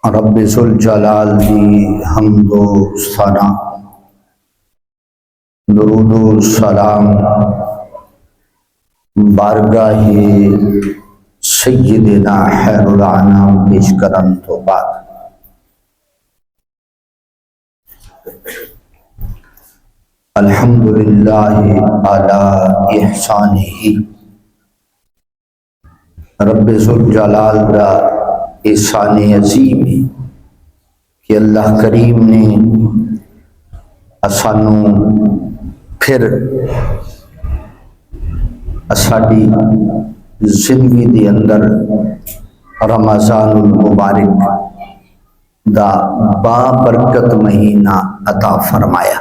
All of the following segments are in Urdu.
رب ذوالجلال دی حمد و ثنا، درود و سلام بارگاہ سیدنا خیر الانام پیش کرن تو بعد الحمدللہ علی احسانہ، رب ذوالجلال دا احسان عظیم ہے کہ اللہ کریم نے اسانوں پھر اساڑی زندگی دے اندر رمضان المبارک دا با برکت مہینہ عطا فرمایا۔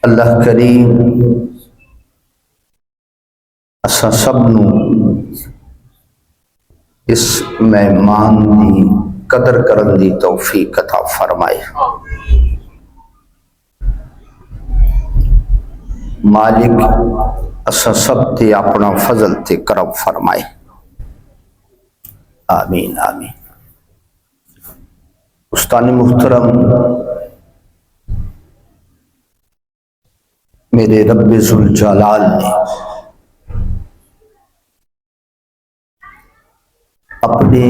اللہ کریم اسا سب نو اس مہمان دی قدر کرن دی توفیق عطا فرمائے۔ مالک اسا سب تے اپنا فضل تے کرم فرمائے، آمین آمین۔ استاد محترم، میرے رب ذوالجلال نے اپنے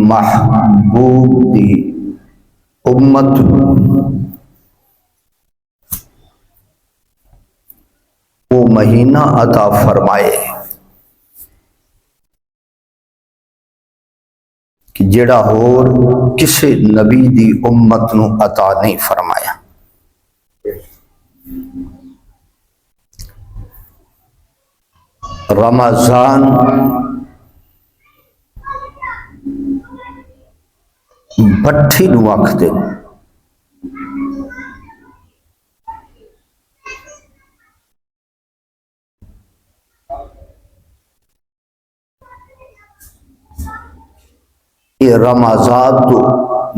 محبوب دی امت وہ مہینہ عطا فرمائے کہ جڑا اور کسی نبی دی امت نو عطا نہیں فرمایا۔ رمضان بٹھی نو آکھدے، یہ رمضان تو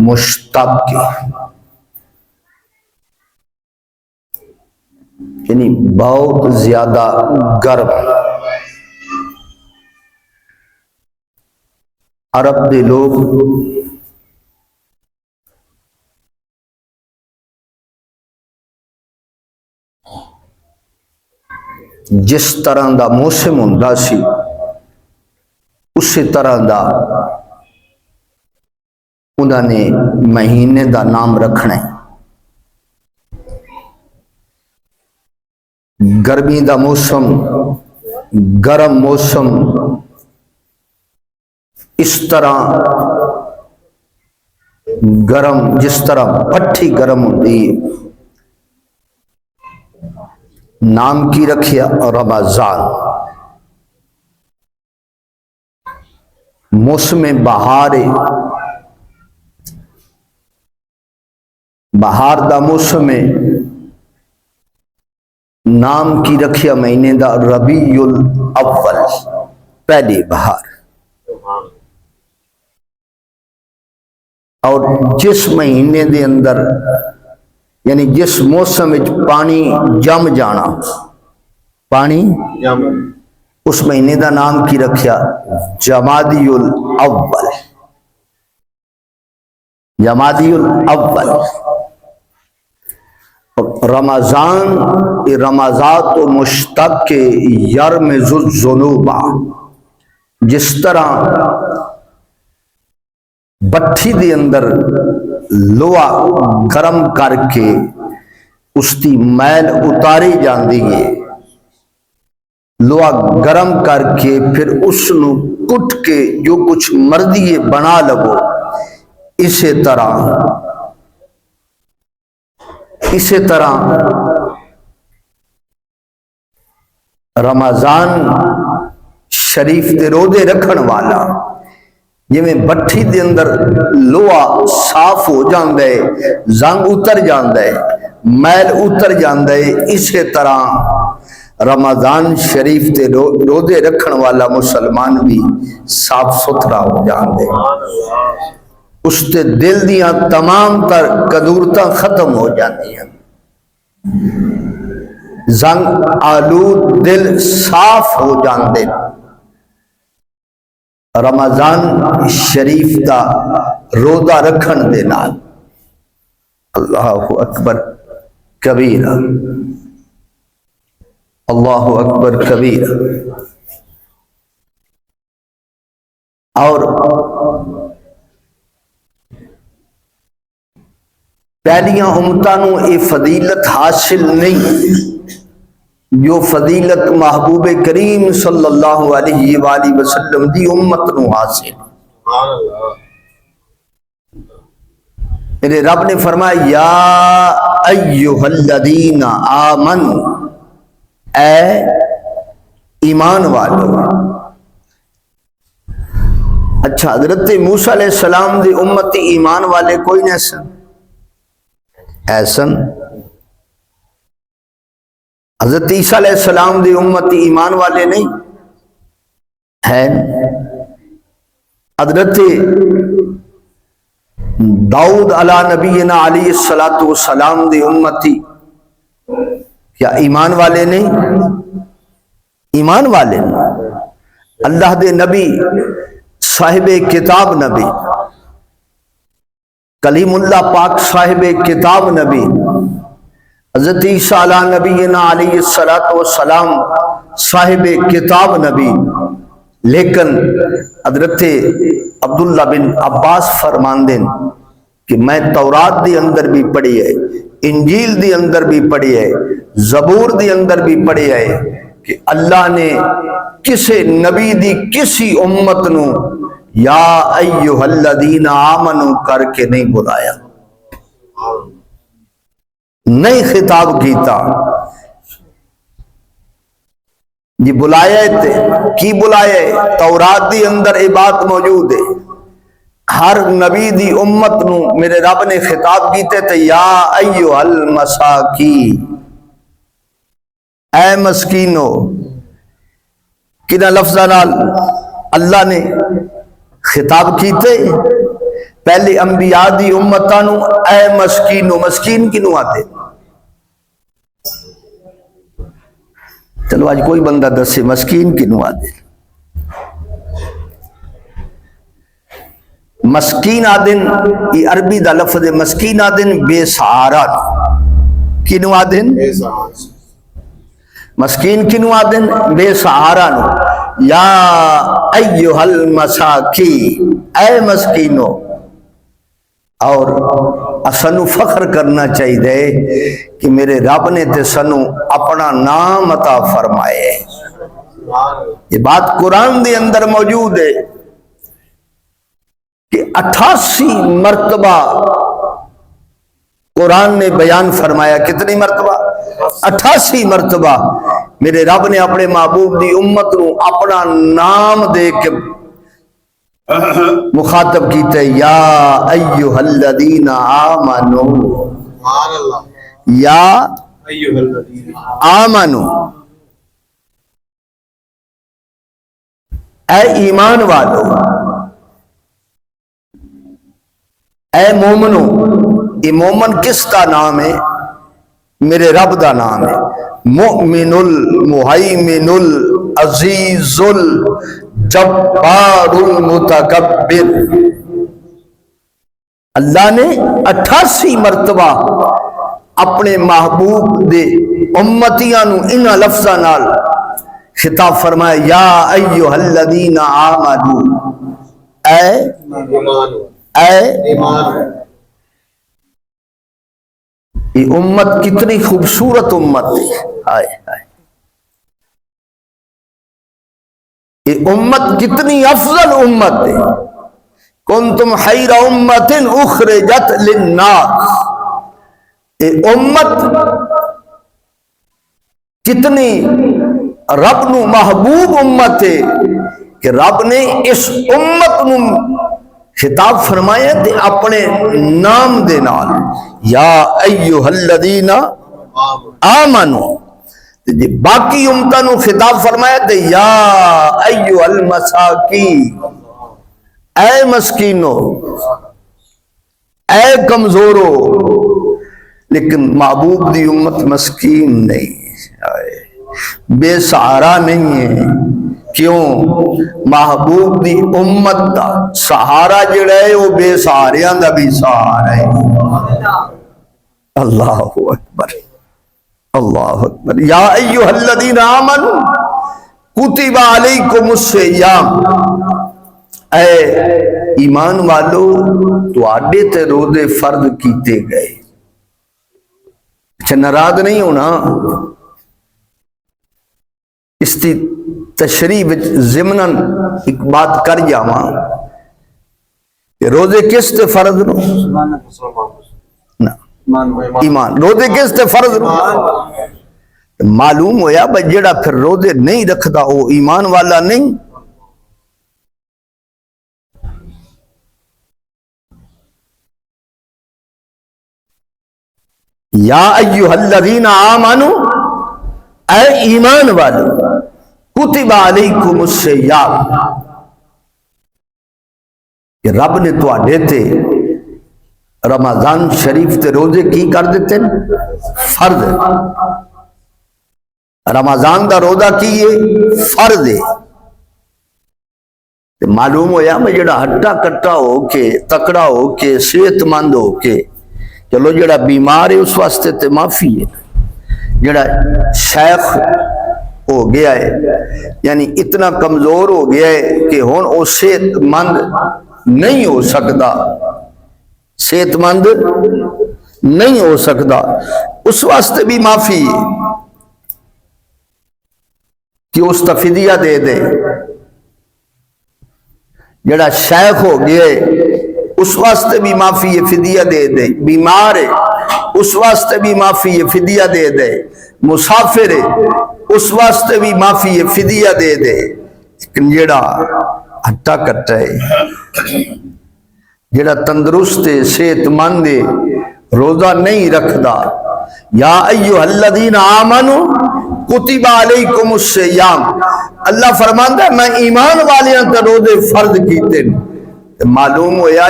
مشتق یعنی بہت زیادہ گرم۔ عرب دے لوگ جس طرح دا موسم ہوندا سی اسی طرح دا انہوں نے مہینے دا نام رکھنا ہے۔ گرمی دا موسم، گرم موسم، اس طرح گرم جس طرح پٹھی گرم ہوتی ہے، نام کی رکھیا رمضان۔ موسم بہار ہے، بہار دا موسم ہے، نام کی رکھیا مہینے دا ربیع الاول، پہلی بہار۔ اور جس مہینے دے اندر یعنی جس موسم وچ پانی جم جانا، پانی اس مہینے دا نام کی رکھیا جمادی الاول، جمادی الاول۔ رمضان رمضات و مشتق یرمز الذنوب، جس طرح بٹھی دے اندر لوہا گرم کر کے اس دی میل اتاری جاندی ہے، لوہا گرم کر کے پھر اس نو کٹ کے جو کچھ مرضی بنا لگو، اسی طرح رمضان شریف دے روزے رکھن والا جی میں بٹھی دے اندر لوہا صاف ہو جاندے، زنگ اتر جاندے، میل اتر جاندے، اسی طرح رمضان شریف دے روزے رکھن والا مسلمان بھی صاف ستھرا ہو جاندے۔ اس تے دل دیاں تمام تر قدورتاں ختم ہو جاتی ہیں، زنگ آلود دل صاف ہو جاندے۔ رمضان شریف دا روزہ رکھن دے نال اللہ اکبر کبیرہ، اللہ اکبر کبیرہ۔ اور پہلیاں امتاں نو یہ فضیلت حاصل نہیں جو فضیلت محبوب کریم صلی اللہ علیہ وآلہ وسلم دی امت نو حاصل۔ میرے رب نے فرمایا یا ایھا الذین آمنوا، اے ایمان والو۔ اچھا، حضرت موسیٰ علیہ السلام دی امت ایمان والے کوئی نہیں سن؟ ایسن حضرت عیسیٰ علیہ السلام دی امت ایمان والے نہیں ہیں؟ حضرت داؤد علی نبینا علیہ السلام دی امتی کیا ایمان والے نہیں؟ ایمان والے نہیں۔ اللہ دے نبی صاحب کتاب نبی، کلیم اللہ پاک صاحب کتاب نبی، حضرت عیسیٰ علی نبینا علیہ السلام صاحب کتاب نبی، لیکن حضرت عبداللہ بن عباس فرماندے کہ میں تورات دی اندر بھی پڑھی ہے، انجیل دی اندر بھی پڑھی ہے، زبور دی اندر بھی پڑھی ہے کہ اللہ نے کسی نبی دی کسی امت نو یا ایھا الذین آمنوا کر کے نہیں بلایا، نہیں خطاب کیتا جی بلایا تے کی بلایا؟ تورات دی اندر یہ بات موجود ہے، ہر نبی دی امت نو میرے رب نے خطاب کیتے تے یا ایھا المساکین، اے مسکینو۔ کنہ لفظاں نال اللہ نے خطاب کیتے؟ پہلے انبیاء دی امتاں نو اے مسکینو، مسکین کنوں آتے؟ چلو آج کوئی بندہ دسے مسکین کنوں آتے؟ مسکین آدن یہ عربی دا لفظ ہے، مسکین آدن بے سہارا، کنوں آدن؟ مسکین کنوں آدن؟ بے سہارا نو۔ یا ایھا المساکین، اے مسکینو۔ اور سنو فخر کرنا چاہیے کہ میرے رب نے تے سنو اپنا نام عطا فرمائے، یہ بات قرآن دے اندر موجود ہے کہ 88 مرتبہ قرآن نے بیان فرمایا۔ کتنی مرتبہ؟ 88 مرتبہ میرے رب نے اپنے محبوب دی امت نو اپنا نام دے کے مخاطب کیتے، یا ایھا الذین آمنوا، یا آمنوا، اے ایمان والو، اے مومنو۔ یہ مومن کس کا نام ہے؟ میرے رب دا نام ہے، مؤمن المہیمن العزیز الجبار المتکبر۔ اللہ نے 88 مرتبہ اپنے محبوب دے امتیاں نو انہاں لفظاں نال خطاب فرمایا، یا ایھا الذین آمنوا، اے یہ امت کتنی خوبصورت امت ہے، ہائے ہائے، یہ امت کتنی افضل امت ہے۔ کنتم خیر امت اخرجت للناس، یہ امت کتنی رب نو محبوب امت ہے کہ رب نے اس امت نو خطاب فرمایا تے اپنے نام دے نال، یا ایھا الذین آمنوا۔ جی باقی امتاں نو خطاب فرمایا تے یا ایھا المساکین، اے مسکینو۔ اے کمزورو، لیکن محبوب دی امت مسکین نہیں، بے سہارا نہیں ہے۔ کیوں؟ محبوب دی امت دا سہارا جڑا ہے وہ بے سہاریاں دا بھی سہارا ہے۔ اللہ اکبر، اللہ اکبر۔ یا ایھا الذین آمنوا کتب علیکم الصیام، اے ایمان والو تواڈے تے روزے فرض کیتے گئے۔ اچھا ناراض نہیں ہونا، اس کی تشریح ضمناً ایک بات کر جاواں کہ روزے کس تے فرض نو؟ ایمان۔ روزے کس تے فرض نو؟ معلوم ہویا بھائی جڑا پھر روزے نہیں رکھدا وہ ایمان والا نہیں۔ یا ایھا الذین آمنوا، اے ایمان والو، کتب علیکم الصیام، کہ رب نے تواڈے تے رمضان شریف تے روزے کی کر دیتے ہیں؟ فرض۔ رمضان دا روزہ کی ہے؟ فرض ہے۔ معلوم ہویا میں جڑا ہٹا کٹا ہو کے تکڑا ہو کے صحت مند ہو کے، چلو جڑا بیمار ہے اس واسطے تے معافی ہے، جڑا شیخ ہو گیا ہے یعنی اتنا کمزور ہو گیا ہے کہ ہن وہ صحت مند نہیں ہو سکتا، صحت مند نہیں ہو سکتا، اس واسطے بھی معافی ہے کہ اس کا فدیہ دے دے۔ جڑا شیخ ہو گیا ہے اس واسطے بھی معافی ہے، فدیہ دے دے۔ بیمار ہے اس واسطے بھی معافی ہے، فدیہ دے دے۔ مسافر ہے اس واسطے بھی معافی ہے، فدیہ دے دے۔ لیکن جڑا ہٹا کٹا ہے، جڑا تندرست ہے، صحت مند ہے، روزہ نہیں رکھدا، یا ایھا الذین آمنوا کتب علیکم الصیام، اللہ فرماندا ہے میں ایمان والیاں تے روزے فرض کیتے ہیں۔ معلوم ہویا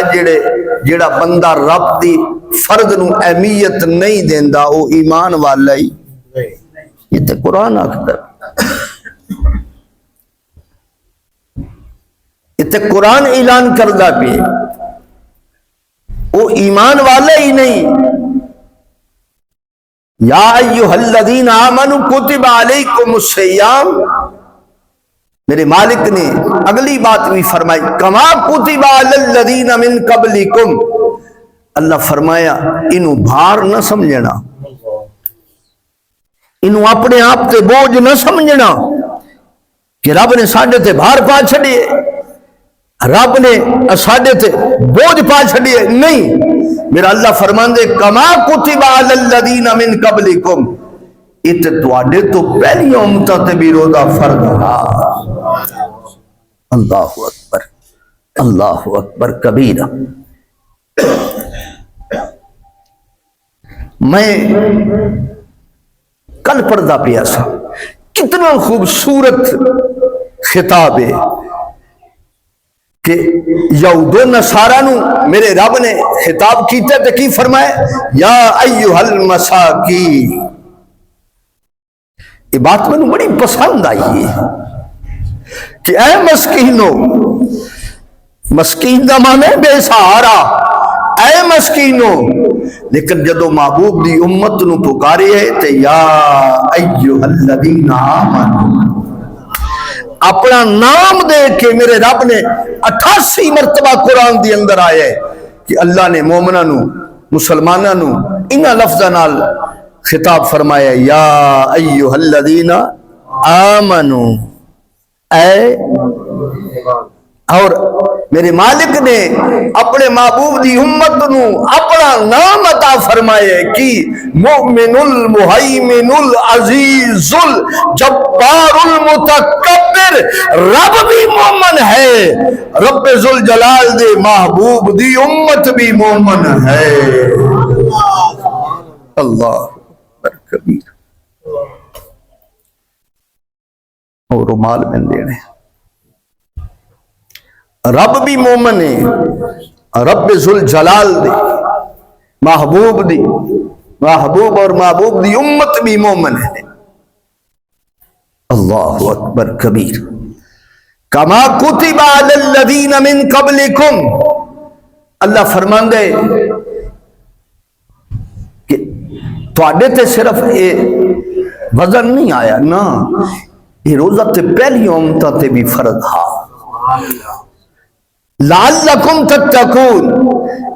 جڑا بندہ رب دی فرض نو اہمیت نہیں دیندا وہ ایمان والا ہی، یہ تے قرآن آکھدا، یہ تے قرآن اعلان کردا پیا، وہ ایمان والا ہی نہیں۔ یا ایھا الذین آمنوا کتب علیکم الصیام، میرے مالک نے اگلی بات بھی فرمائی، کما کتب علی الذین من قبلکم، اللہ فرمایا انہوں بھار نہ سمجھنا، انہوں اپنے آپ تے بوجھ نہ سمجھنا کہ رب نے ساڈے تے بھار پا چھڑیے، رب نے ساڈے تے بوجھ پا چھڑیے، نہیں۔ میرا اللہ فرماندے کما کتب علی الذین من قبلکم، ات تواڈے تو پہلی امتاں تے بھی روزہ فرض تھا۔ اللہ اکبر، اللہ اکبر کبیرہ۔ میں کل پڑھدا پیا سا، کتنا خوبصورت خطاب ہے کہ یہود و نصارہ نو میرے رب نے خطاب کیتے تے کی فرمایا، یا ایھا المساکین۔ یہ بات میں بڑی پسند آئی ہے کہ اے مسکینو، مسکین دا معنی بے سہارا، اے مسکینو، لیکن جدو محبوب دی امت نو پکارے ہے تے یا ایھا الذین آمنوا، اپنا نام دے کے میرے رب نے 88 مرتبہ قرآن دی اندر آیا ہے کہ اللہ نے مومنہ نو، مسلمانہ نو انہا لفظہ نال خطاب فرمایا، یا ایھا الذین آمنوا، اے، اور میرے مالک نے اپنے محبوب دی امت نو اپنا نام عطا فرمائے کہ مؤمن المہیمن العزیز الجبار المتکبر، رب بھی مومن ہے، رب ذوالجلال دے محبوب دی امت بھی مومن ہے۔ اللہ اکبر کبیر۔ اور رومال میں دینے، رب بھی مومن ہے، رب ذوالجلال دے محبوب اور محبوب دی امت بھی مومن ہے. اللہ اکبر کبیر. کما کتب علی الذین من قبلکم، اللہ فرماندے کہ تواڈے تے صرف یہ وزن نہیں آیا نا، یہ روزہ تے پہلی امتاں تے بھی فرض ہا. لعلکم تتقون،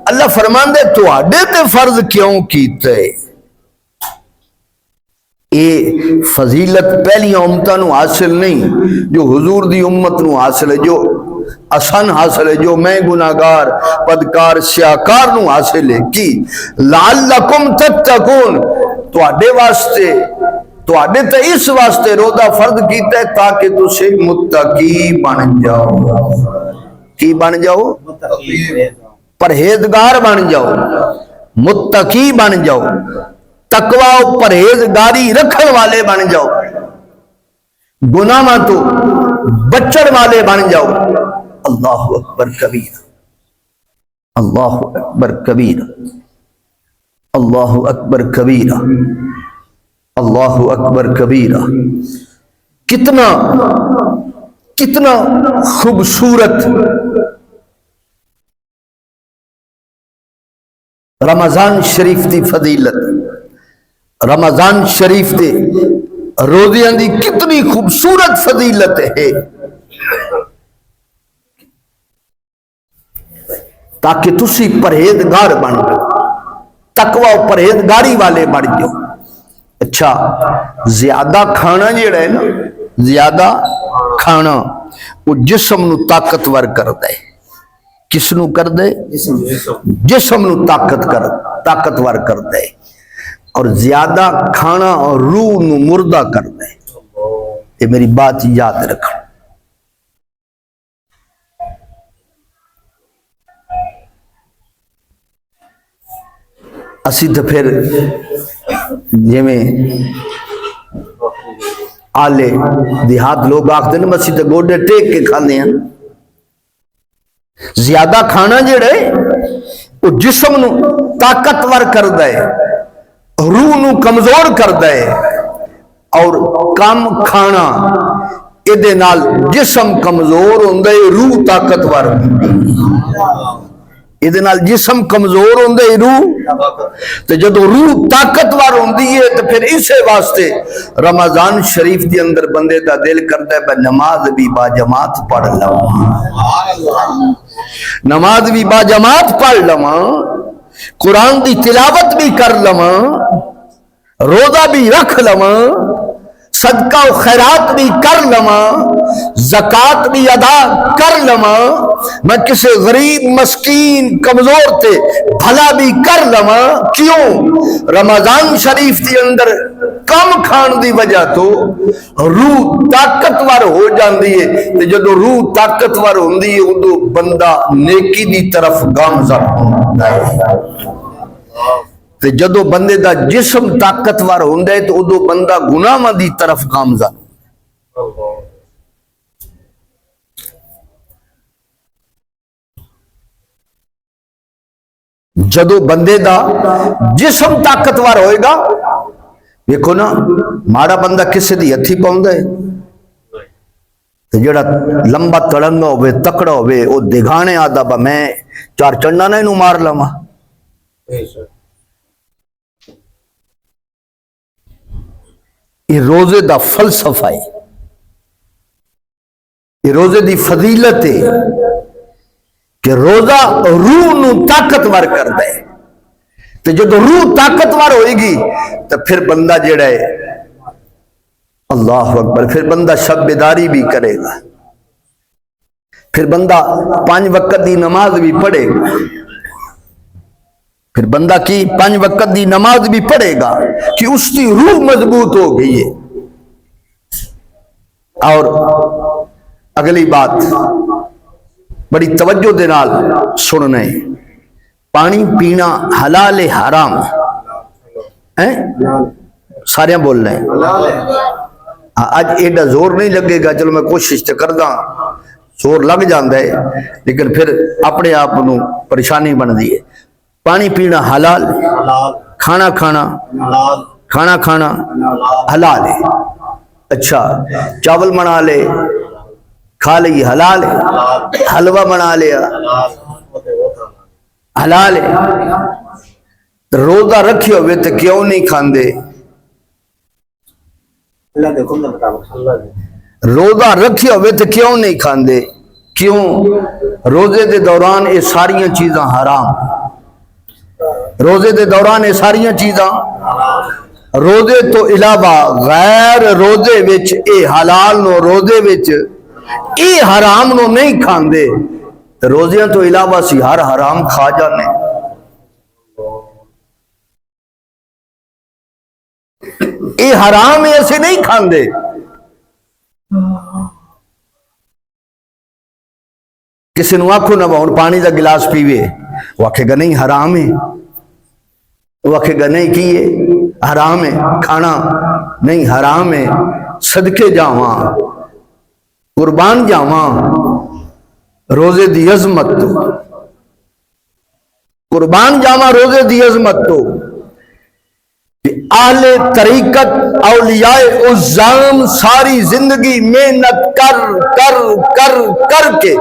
اللہ فرماندے تواڈے تے فرض کیوں کیتے؟ یہ فضیلت پہلی امتاں نو حاصل نہیں جو حضور دی امت نو حاصل ہے، جو اسن حاصل ہے، جو میں گناہگار بدکار سیاکار نو حاصل ہے. کی لعلکم تتقون، تواڈے واسطے، تواڈے تے اس واسطے روزہ فرض کیتا ہے تاکہ تسی متقی بن جاؤ. کی بن جاؤ؟ پرہیزگار بن جاؤ، متقی بن جاؤ، تقوی و پرہیزگاری رکھن والے بن جاؤ، گناہاں تو بچن والے بن جاؤ. اللہ اکبر کبیر، اللہ اکبر کبیر، اللہ اکبر کبیر، اللہ اکبر کبیر. کتنا کتنا خوبصورت رمضان شریف دی فضیلت، رمضان شریف دے روزیاں دی کتنی خوبصورت فضیلت ہے، تاکہ تسی پرہیزگار بن جاؤ، تقوی و پرہیزگاری والے بن جاؤ. اچھا، زیادہ کھانا جڑا ہے نا، زیادہ کھانا وہ جسم نو طاقتور کر دے. کس نو کر دے؟ جسم نو طاقتور کر دے. اور زیادہ کھانا اور روح نو مردہ کر دے. یہ میری بات یاد رکھو. اسی تو پھر جی میں آلے دیہات لوگ آختے ہیں بس تو گوڈے ٹیک کے کھانے ہیں. زیادہ کھانا جڑے وہ جسم نو طاقتور کر دے، روح نو کمزور کر دے. اور کم کھانا ادے نال جسم کمزور ہوندے، روح طاقتور ہوندی. ادے نال جسم کمزور ہوندے، روح تے جدو روح طاقتور ہوندی ہے تو پھر اسے واسطے رمضان شریف دی اندر بندے دا دل کرتا ہے کہ نماز بھی با جماعت پڑھ لواں، نماز بھی با جماعت پڑھ لواں، قرآن دی تلاوت بھی کر لواں، روزہ بھی رکھ لواں، صدقہ و خیرات بھی کر لواں، زکوٰۃ بھی ادا کر لواں، میں کسی غریب مسکین کمزور تے بھلا بھی کر لواں. کیوں؟ رمضان شریف دی اندر کم کھان دی وجہ تو روح طاقتور ہو جاندی ہے. تے جدو روح طاقتور ہوندی ہے ادو بندہ نیکی دی طرف گامزن ہوندا ہے. تے جدو بندے دا جسم طاقتور ہوندا ہے تو ادو بندہ گناہاں دی طرف گامزن. جدو بندے دا جسم طاقتور ہوئے گا، دیکھو نا ماڑا بندہ کسے دی ہتھی پاؤندا ہے، جڑا لمبا تڑنگا ہوئے تکڑا ہوئے وہ دگانے آدھا با میں چار چنڈا نہ انہوں مار لما. یہ روزے دا فلسفہ ہے، یہ روزے دی فضیلت ہے کہ روزہ روح نو طاقتور کر دے. تو جب روح طاقتور ہوئے گی تو پھر بندہ جڑا ہے اللہ اکبر، پھر بندہ شب بیداری بھی کرے گا، پھر بندہ 5 وقت دی نماز بھی پڑھے گا، پھر بندہ کی 5 وقت دی نماز بھی پڑھے گا کہ اس کی روح مضبوط ہو گئی ہے. اور اگلی بات بڑی توجہ دے نال سننے، پانی پینا حلال حرام ہے؟ سارے بول رہے ہیں. آج ایڈا زور نہیں لگے گا، چلو میں کوشش تو کر دا، زور لگ جاندہ ہے لیکن پھر اپنے آپ نو پریشانی بن دی ہے. پانی پینا حلال، کھانا کھانا حلال ہے۔ اچھا چاول بنا لے کھا لے یہ حلال ہے، حلوہ بنا لیا حلال ہے۔ روزہ رکھے ہوئے تو کیوں نہیں کھاندے؟ روزہ رکھے ہوئے تو کیوں نہیں کھاندے؟ کیوں؟ روزے دے دوران یہ ساریاں چیزاں حرام، روزے دے دوران یہ ساریاں چیزاں، روزے تو علاوہ غیر روزے وچ اے حلال نو، روزے وچ اے حرام نو نہیں کھاندے، روزیاں تو علاوہ سی ہر حرام کھا جانے۔ اے حرام ایسے نہیں کھاندے۔ کسی نو آکھو نہ ہن پانی دا گلاس پیوے، وہ آکھے گا نہیں حرام ہے، وہ آکھے گا نہیں کی ہے حرام ہے، کھانا نہیں حرام ہے، صدقے جاواں قربان جاواں، روزے دی عظمت تو قربان جاواں، روزے دی عظمت تو اہل طریقت اولیاء عظام ساری زندگی محنت کر کر کر کر کے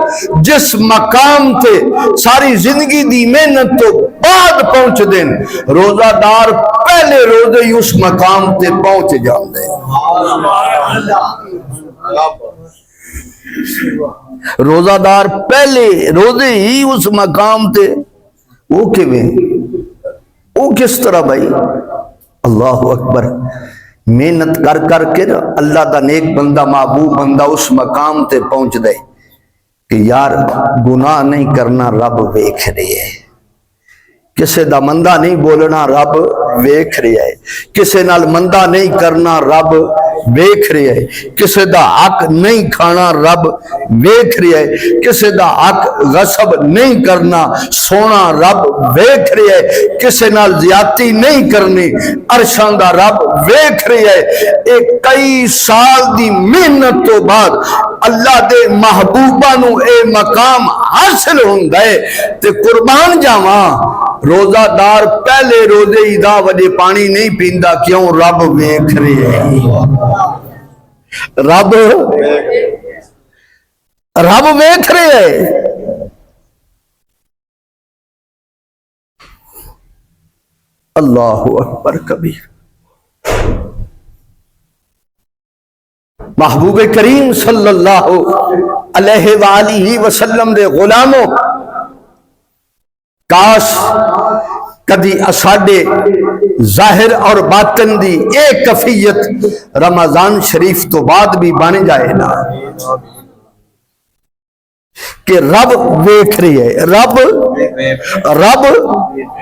جس مقام تے ساری زندگی دی محنت تو بعد پہنچ دیں، روزہ دار پہلے روزے ہی اس مقام تے پہنچ جاندے۔ روزہ دار پہلے روزے ہی اس مقام تے، وہ کیویں؟ وہ کس طرح بھائی؟ اللہ اکبر، محنت کر کر کے اللہ دا نیک بندہ محبوب بندہ اس مقام تے پہنچ دے کہ یار گناہ نہیں کرنا رب ویکھ رہے ہے، کسے دا مندہ نہیں بولنا رب ویکھ رہے ہے، کسے نال مندہ نہیں کرنا رب ویکھ رہے ہے، کسے دا حق نہیں کھانا رب ویکھ رہے ہے، کسے دا حق غصب نہیں کرنا سونا رب ویکھ رہے ہے، کسے نال زیادتی نہیں کرنی عرشاں دا رب ویکھ رہے ہے۔ ایک کئی سال دی محنت تو بعد اللہ دے محبوبہ نو اے مقام حاصل ہوندہ ہے تے قربان جاواں روزہ دار پہلے روزے ہی دا وجہ پانی نہیں پیندا، کیوں؟ رب ویکھ رہے ہے، رب ویکھ رہے ہے۔ اللہ اکبر کبیر۔ محبوب کریم صلی اللہ علیہ وآلہ وسلم دے غلاموں، کاش کدی اساڈے ظاہر اور باطن دی ایک کفیت رمضان شریف تو بعد بھی بن جائے نا، کہ رب ویکھ رہی ہے، رب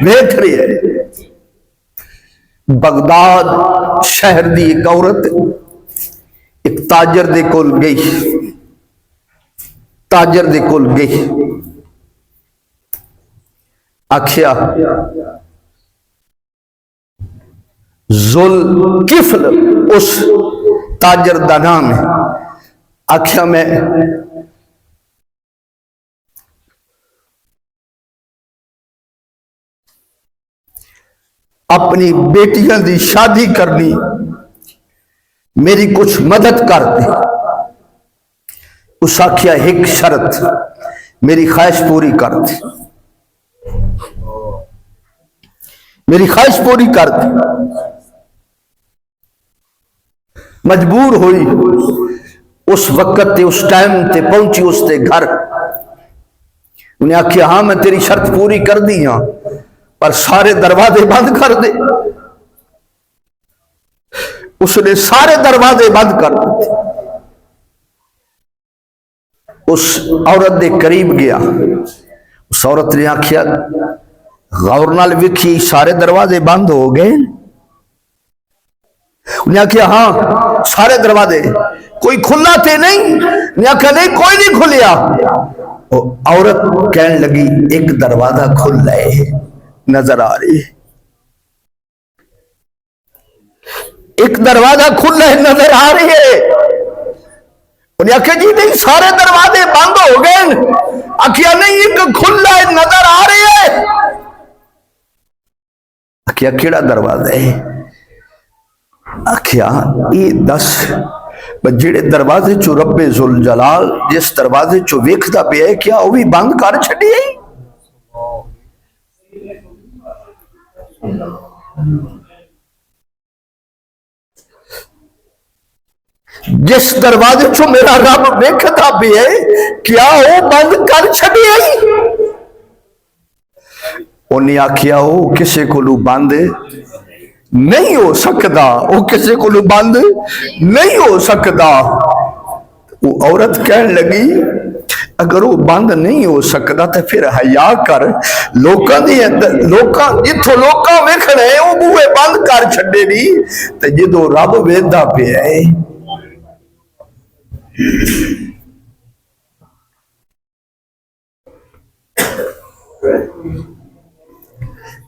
ویکھ رہی ہے۔ بغداد شہر دی ایک عورت ایک تاجر دے کول گئی، تاجر دے کول گئی، آکھیا ذوالکفل اس تاجر دا نام ہے، آکھیا میں اپنی بیٹیاں دی شادی کرنی، میری کچھ مدد کر دے۔ اس آکھیا ایک شرط، میری خواہش پوری کر دے، میری خواہش پوری کر دی۔ مجبور ہوئی، اس وقت تے اس ٹائم تے پہنچی اس تے گھر، انہیں آکھیا ہاں میں تیری شرط پوری کر دی ہاں پر سارے دروازے بند کر دے۔ اس نے سارے دروازے بند کر دیتے۔ اس عورت دے قریب گیا، اس عورت نے آکھیا غور نال ویکھی سارے دروازے بند ہو گئے؟ انہیں آکھیا ہاں سارے دروازے، کوئی کھلا تے نہیں؟ انہیں آکھیا نہیں کوئی نہیں کھلیا۔ عورت کہنے لگی ایک دروازہ کھل رہے نظر آ رہی ہے، ایک دروازہ کھل رہے نظر آ رہی ہے۔ انہیں آکھیا جی نہیں سارے دروازے بند ہو گئے، آکھیا نہیں ایک کھل رہے نظر آ رہی ہے۔ آخیا کیڑا دروازہ ہے؟ آخیا یہ دس جڑے دروازے چو رب ذوالجلال جس دروازے چو ویکھدا پیا ہے کیا وہ بھی بند کر چھڈی ہے؟ جس دروازے چو میرا رب ویکھدا پیا ہے کیا وہ بند کر چھڈی ہے؟ انہیں آخیا وہ کسے کو بند نہیں ہو سکتا، وہ کسی کو بند نہیں ہو سکتا۔ وہ عورت کہنے لگی اگر وہ بند نہیں ہو سکتا تو پھر حیا کر، لوکاں جتھوں لوکاں ویکھنے وہ بوئے بند کر چھڈے نہیں تے جدوں رب ویکھدا پیا ہے۔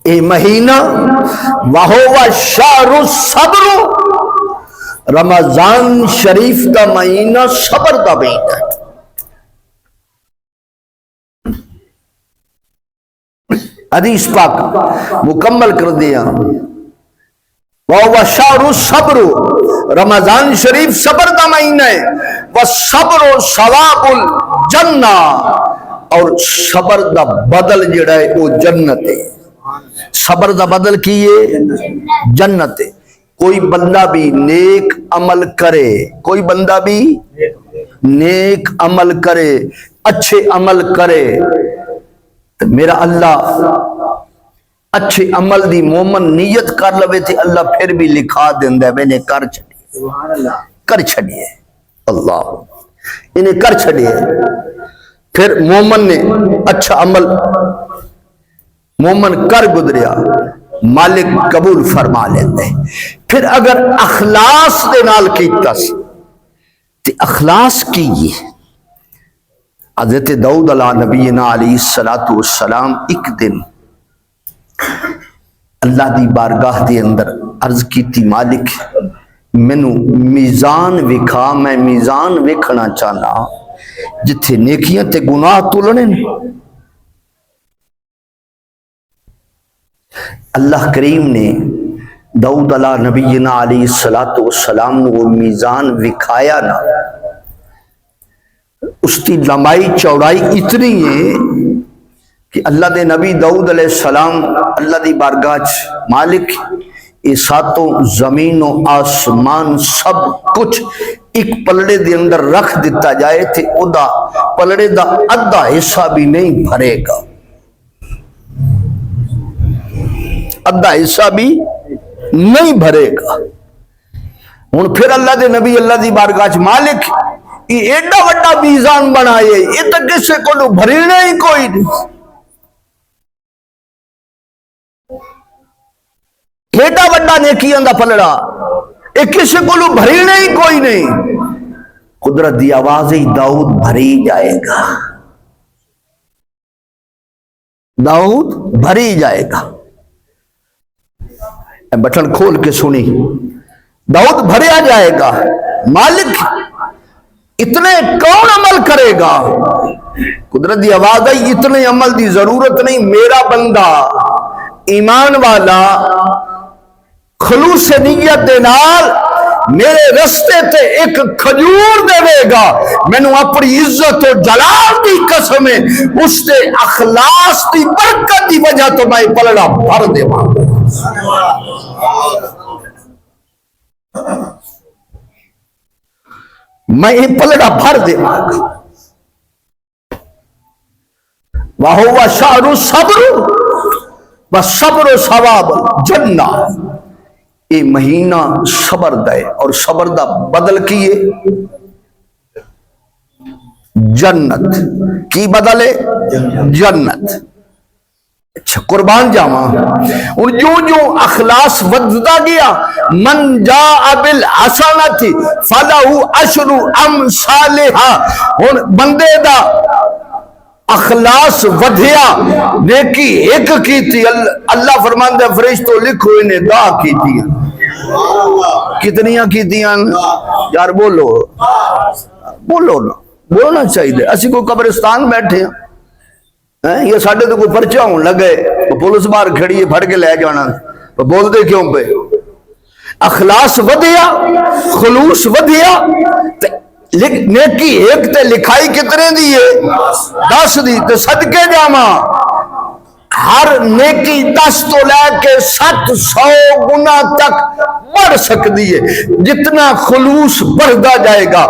اے مہینہ وَهُوَ شَهْرُ الصَّبْرِ، رمضان شریف کا مہینہ صبر کا مہینہ ہے۔ حدیث پاک مکمل کر دیا، وَهُوَ شَهْرُ الصَّبْرِ، رمضان شریف صبر کا مہینہ ہے، وَالصَّبْرُ ثواب الجنہ، اور صبر دا بدل جڑا ہے وہ جنت ہے۔ صبر دا بدل کیے جنت ہے۔ کوئی بندہ بھی نیک عمل کرے، کوئی بندہ بھی نیک عمل کرے، اچھے عمل کرے تو میرا اللہ اچھے عمل دی مومن نیت کر لوے تھے اللہ پھر بھی لکھا دیندہ ہے میں نے کر چھڑیے اللہ انہیں کر چھڑیے۔ پھر مومن نے اچھا عمل مومن کر گزریا مالک قبول فرما لیتے۔ پھر اگر اخلاص دے نال کیتا سی تے اخلاص کی حضرت داؤد علیہ نبینا علیہ السلام ایک دن اللہ دی بارگاہ دے اندر عرض کی تھی مالک مینوں میزان وکھا، میں میزان ویکھنا چاہنا جتھے نیکیاں تے گناہ تولنے۔ اللہ کریم نے داؤد علیہ نبینا علیہ السلام نے وہ میزان وکھایا نا، اس کی لمبائی چوڑائی اتنی ہے کہ اللہ دے نبی داؤد علیہ السلام اللہ دی بارگاہ مالک یہ ساتوں زمین و آسمان سب کچھ ایک پلڑے دے اندر رکھ دیتا جائے تھے او دا پلڑے دا ادھا حصہ بھی نہیں بھرے گا، ادھا حصہ بھی نہیں بھرے گا۔ ہن پھر اللہ دے نبی اللہ دی بارگاہ مالک یہ ایڈا وڈا میزان بنائے یہ تو کسے کو بھرنا ہی کوئی نہیں، ایڈا وڈا نیکیاں دا پلڑا یہ کسے کو بھرنا ہی کوئی نہیں۔ قدرت دی آواز ہی داؤد بھری جائے گا، داؤد بھری جائے گا۔ بٹن کھول کے سنی داؤد بھریا جائے گا، مالک اتنے کون عمل کرے گا؟ قدرت دی آواز ہے اتنے عمل دی ضرورت نہیں، میرا بندہ ایمان والا خلوص نیت دے نال میرے رستے تے ایک کھجور دے گا، میں نے اپنی عزت و جلال دی قسم ہے اس دے اخلاص دی برکت دی وجہ تو میں پلڑا بھر دے ماں میں یہ پلڑا بھر دے ماں وَهُوَ شَهْرُ الصَّبْرِ وَالصَّبْرُ ثواب الجنہ، یہ مہینہ صبر دے اور صبر دا بدل کیے جنت، کی بدلے جنت۔ اچھا قربان جاواں اور جو اخلاص ودتا گیا، من جاء بالحسنۃ فلہ عشر امثالها، اور بندے دا اخلاص ودھیا نیکی ایک کی تھی اللہ فرماندا ہے فرشتو لکھو انہیں دا کی تھی، کتنیاں کی تھی یار بولو بولو نا، بولنا چاہیے۔ اسی کو قبرستان بیٹھے ہیں یہ ساڑھے تو کوئی پرچہ ہوں لگے پولیس باہر کھڑی ہے پھڑ کے لے جانا بول دے کیوں پہ اخلاص ودیا خلوص ودیا نیکی ایک تے لکھائی کتنے دی ہے 10 دی تے صدقے جاما ہر نیکی 10 تو لے کے 700 گنا تک بڑھ سکتی ہے جتنا خلوص بڑھتا جائے گا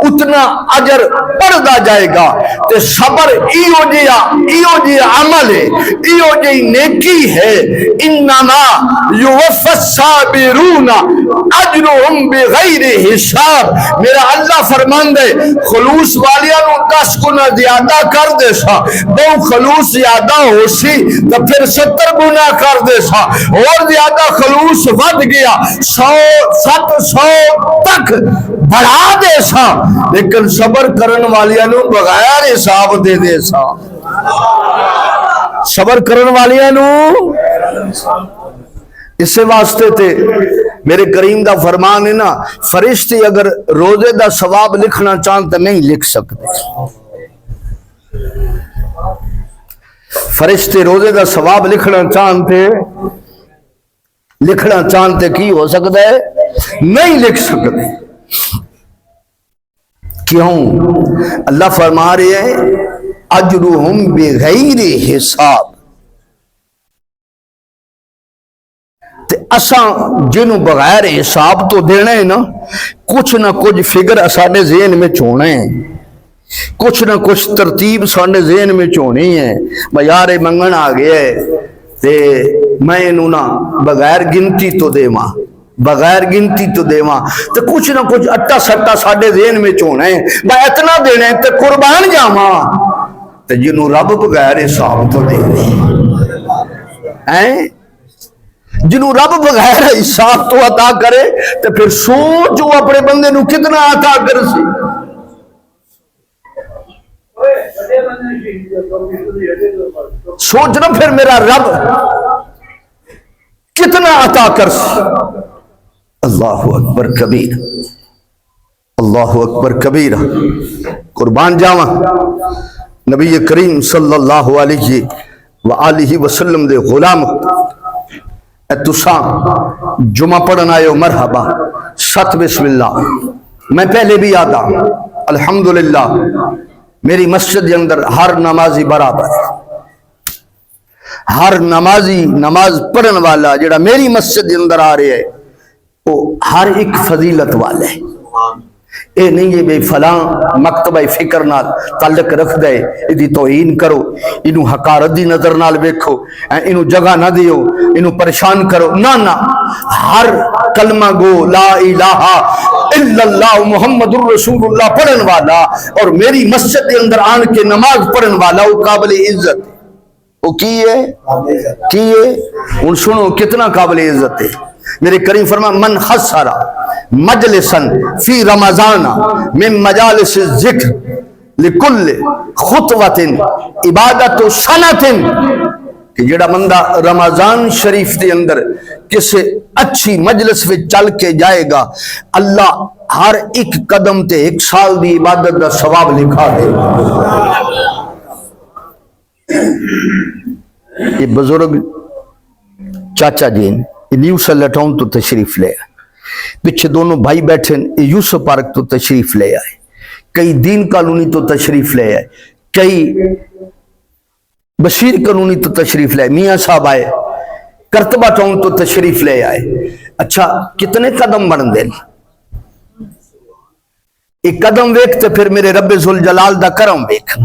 اتنا اجر بڑھتا جائے گا تے صبر ایو جی عمل ہے ایو جی نیکی ہے انما یوفی الصابرون اجرهم بغیر حساب میرا اللہ فرماندا ہے خلوص والیاں نو 10 گنا زیادہ کر دے سا دو خلوص زیادہ ہو سی تو پھر 70 گنا کر دے سا اور زیادہ خلوص ود گیا 700 تک بڑھا دے سا لیکن صبر کرن والیاں نو بغیر حساب دے دے سا صبر کرن والیاں نو اس واسطے تے میرے کریم دا فرمان ہے نا فرشتے اگر روزے دا ثواب لکھنا چاہن تو نہیں لکھ سکتے فرشتے روزے دا ثواب لکھنا چاہتے کی ہو سکتا ہے نہیں لکھ سکتے کیوں اللہ فرما رہے ہیں اجرہم بغیر حساب تے اساں جنوں بغیر حساب تو دینا ہے نا کچھ نہ کچھ فگر اسانے ذہن میں چھوڑے ہیں کچھ نہ کچھ ترتیب سانے ذہن میں چھونی ہے میں یار منگن آ گیا ہے تے میں انہوں نا بغیر گنتی تو دیواں تے کچھ نہ کچھ اٹا سٹا ساڑے ذہن میں چھوڑے ہیں میں اتنا دینے تے قربان جاواں تے جنہوں رب بغیر حساب تو دینے ہیں جنہوں رب بغیر حساب تو عطا کرے تے پھر سوچ وہ اپنے بندے نو کتنا عطا کر سی سوچنا پھر میرا رب کتنا عطا کر سی اللہ اکبر کبیر اللہ اکبر کبیر قربان جاواں نبی کریم صلی اللہ علیہ وآلہ وسلم دے غلام اے تساں جمعہ پڑھن آئے ہو مرحبا ست بسم اللہ میں پہلے بھی آتا الحمدللہ میری مسجد کے اندر ہر نمازی برابر ہے ہر نمازی نماز پڑھن والا جڑا میری مسجد کے اندر آ رہے ہے وہ ہر ایک فضیلت والے ہے اے نہیں ہے بے فلاں مکتبہ فکر نال تعلق رکھ دے ادھی توہین کرو انہوں حقارت دی نظر نال بیکھو انہوں جگہ نہ دیو انہوں پریشان کرو نا ہر کلمہ گو لا الہ الا اللہ محمد الرسول اللہ پڑھن والا اور میری مسجد کے اندر آن کے نماز پڑھن والا وہ قابل عزت ہے وہ کی ہے ان سنو کتنا قابل عزت ہے میرے کریم فرما من خسر مجلسا فی رمضان من مجالس الذکر لکل خطوت عبادت سنت کہ جڑا بندہ رمضان شریف دے اندر کسی اچھی مجلس میں چل کے جائے گا اللہ ہر ایک قدم تے 1 سال دی عبادت دا ثواب لکھا دے یہ بزرگ چاچا جین نیو سے لٹاؤن تو تشریف لے آئے پچھے دونوں بھائی بیٹھے یوسف پارک تو تشریف لے آئے کئی دین کالونی تو تشریف لے آئے کئی بشیر کالونی تو تشریف لے آئے میاں صاحب آئے کرتبہ ٹاؤن تو تشریف لے آئے اچھا کتنے قدم بڑھ دیں ایک قدم ویکھتے پھر میرے رب ذوالجلال دا کرم ویکھ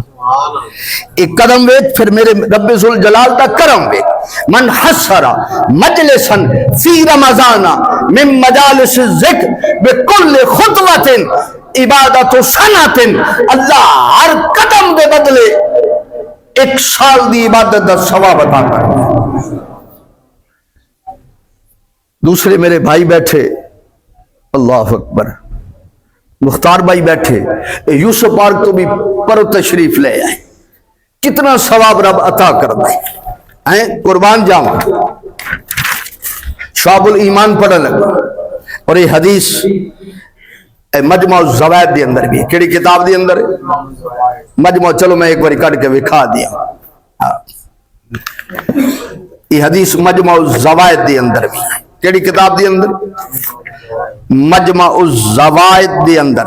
ایک قدم ویکھ پھر میرے رب ذوالجلال دا کرم ویکھ من حسر مجلسا فی رمضان من مجالس الذکر بکل خطوت عبادت سنت اللہ ہر قدم دے بدلے 1 سال دی عبادت دا ثواب عطا کرے دوسرے میرے بھائی بیٹھے اللہ اکبر مختار بھائی بیٹھے یوسف پارک تو بھی پر تشریف لے آئے کتنا ثواب رب عطا کر دے قربان جاواں شعب الایمان پڑھا لگا اور یہ حدیث مجمع الزوائد دے اندر بھی کیڑی کتاب دے اندر مجمع چلو میں ایک باری کٹ کے وکھا دیا یہ حدیث مجمع الزوائد دے اندر بھی ہے. کیڑی کتاب دے اندر؟ مجمع الزوائد دے اندر.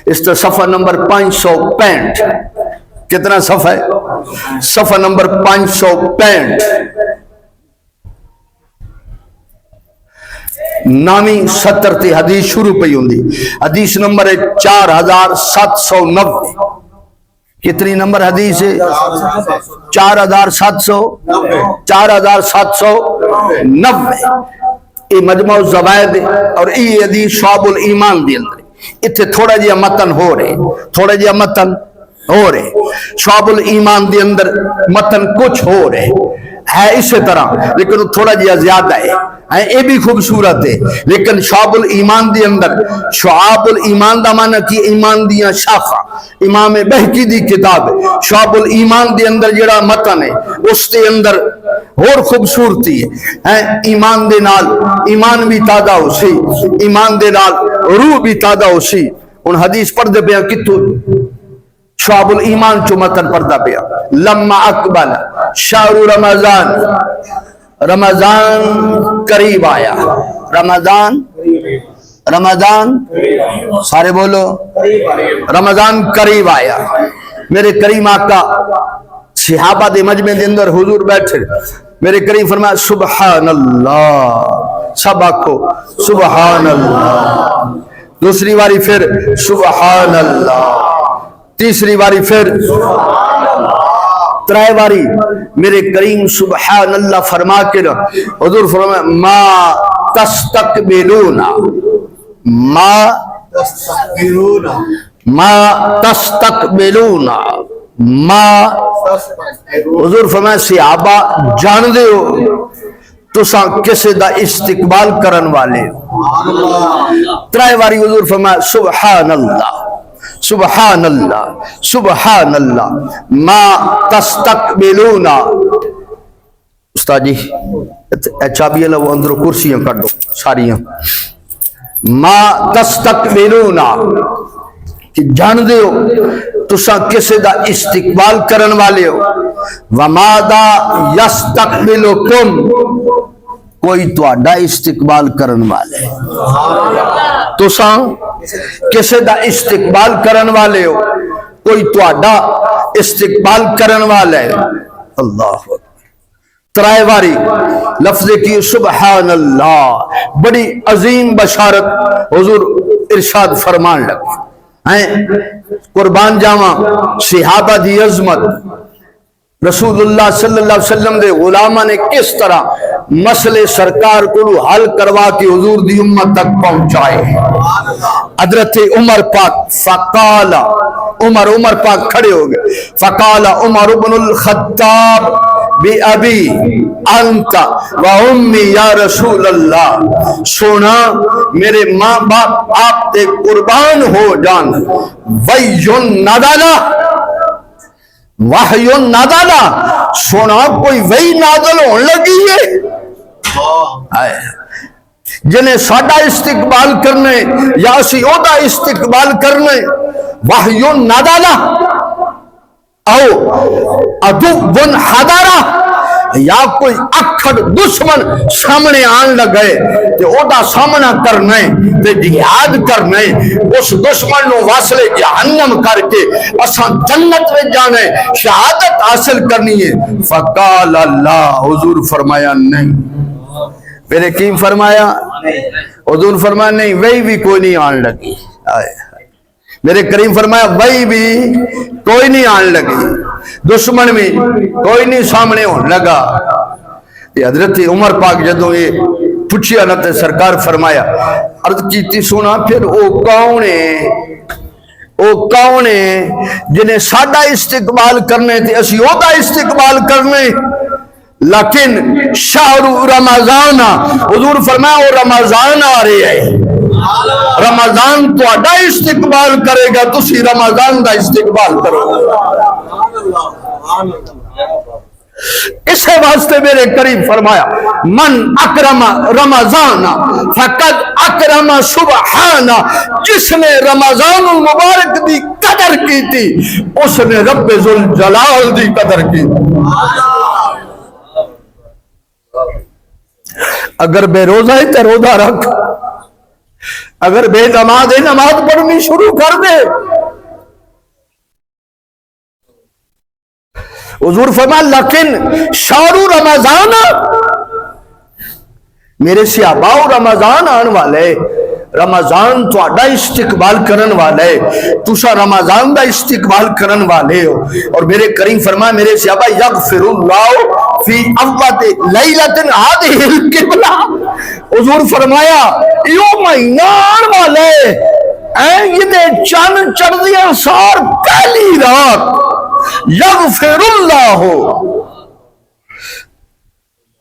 اس تے صفحہ نمبر 565. کتنا صفحہ ہے؟ صفحہ نمبر 565. نامی 70 تے حدیث شروع پہ ہوندی. حدیث نمبر ہے 4790. کتنی نمبر حدیث ہے؟ 4790. یہ مجمع الزوائد اور یہ حدیث شعب الایمان دے اندر. اتنے تھوڑا جہا متن ہو رہے شعب الایمان دے اندر متن کچھ ہو رہے ہے اسی طرح، لیکن وہ تھوڑا جہا زیادہ ہے. یہ بھی خوبصورت ہے، لیکن شعب الایمان دے اندر، شعب الایمان دا معنی کی ایمان دیاں شاخا. امام بہقی دی کتاب شعب الایمان دے اندر جڑا متن ہے اس دے اندر اور خوبصورتی ہے. ایمان دے نال ایمان بھی تازہ ہو سی، ایمان دے نال روح بھی تازہ ہو سی. ان حدیث پڑھ دے پیا کتوں شعب الایمان چو متن پڑھتا پیا. لما اقبل شہر رمضان، رمضان قریب آیا. رمضان سارے بولو، رمضان قریب آیا. میرے کریم آقا صحابہ دے مجمع دے اندر حضور بیٹھے. میرے کریم فرمایا سبحان اللہ. سب آکھو سبحان اللہ. دوسری باری پھر سبحان اللہ. تیسری باری پھر ترائے باری میرے کریم سبحان اللہ فرما کے حضور فرمایا ما تستقبلون، ما تستقبلون، ما حضور فرمایا صحابہ جان دے ہو تساں کسے دا استقبال کرن والے. ترائے باری حضور فرمایا سبحان اللہ، سبحان اللہ، سبحان اللہ. ما تستقبلون. استاد جی چابی اللہ وہ اندروں کرسیاں کر دو ساریاں. ما تستقبلون کہ جان دے ہو تساں کسے دا استقبال کرن والے ہو. وما دا یستقبلکم، کوئی تواڈا استقبال کرن والے. تساں کسے دا استقبال کرن والے ہو، کوئی تواڈا استقبال کرن والا ہے. اللہ اکبر. ترائے باری لفظ کی سبحان اللہ. بڑی عظیم بشارت حضور ارشاد فرمان لگا. قربان جاواں صحابہ دی عظمت. رسول اللہ صلی اللہ علیہ وسلم دے غلامہ نے کس طرح مسئلے سرکار کو حل کروا کے حضور دی امت تک پہنچائے. حضرت عمر پاک فقال، عمر پاک کھڑے ہو گئے. فقال عمر بن الخطاب بی ابی انت و امی یا رسول اللہ. سونا میرے ماں باپ آپ تے قربان ہو جان. ویون نادالا، وحی نادالا. سونا کوئی وحی نادل ہونے لگی ہے جنہیں ساڈا استقبال کرنے یا اسی اودا استقبال کرنے. وحی نادالا او عدو حدارا، یا کوئی اکھڑ دشمن سامنے آن لگے تے اودا سامنا کرنے تے جہاد کرنے. اس دشمن نو واصلے جہنم کر کے اساں جنت میں جانے شہادت حاصل کرنی ہے. فقال اللہ، حضور فرمایا نہیں. میرے کیم فرمایا؟ حضور فرمایا نہیں، وہی بھی کوئی نہیں آن لگی. میرے کریم فرمایا وہی بھی کوئی نہیں آن لگی، دشمن بھی کوئی نہیں سامنے ہونے لگا. یہ حضرت عمر پاک جدوں یہ پوچھیا نہ تے سرکار فرمایا عرض کیتی سونا پھر او کون ہے جنہیں ساڈا استقبال کرنے تے اسی اودا استقبال کرنے. لیکن شہر رمضان، حضور فرمایا وہ رمضان آ رہے ہے، رمضان تو اڈا استقبال کرے گا، تسی رمضان دا استقبال کرو. اسے واسطے میرے کریم فرمایا من اکرم رمضان فقد اکرم سبحان. جس نے رمضان المبارک دی قدر کی تھی اس نے رب ذوالجلال دی قدر کی. اگر بے روزہ ہے تو روزہ رکھ، اگر بے نماز ہے نماز پڑھنی شروع کر دے۔ حضور فرمایا لیکن شہر رمضان، میرے صحابہ رمضان آن والے، رمضان تو اڈا استقبال کرن والے، تُسا رمضان دا استقبال کرن والے ہو، اور میرے کریم فرمایا میرے صحابہ یغفر اللہ فی اول لیلۃ ہذہ القبلہ، حضور فرمایا یو مہینہ آن والے یہ چند چڑھدیاں سار پہلی رات، یغفر اللہ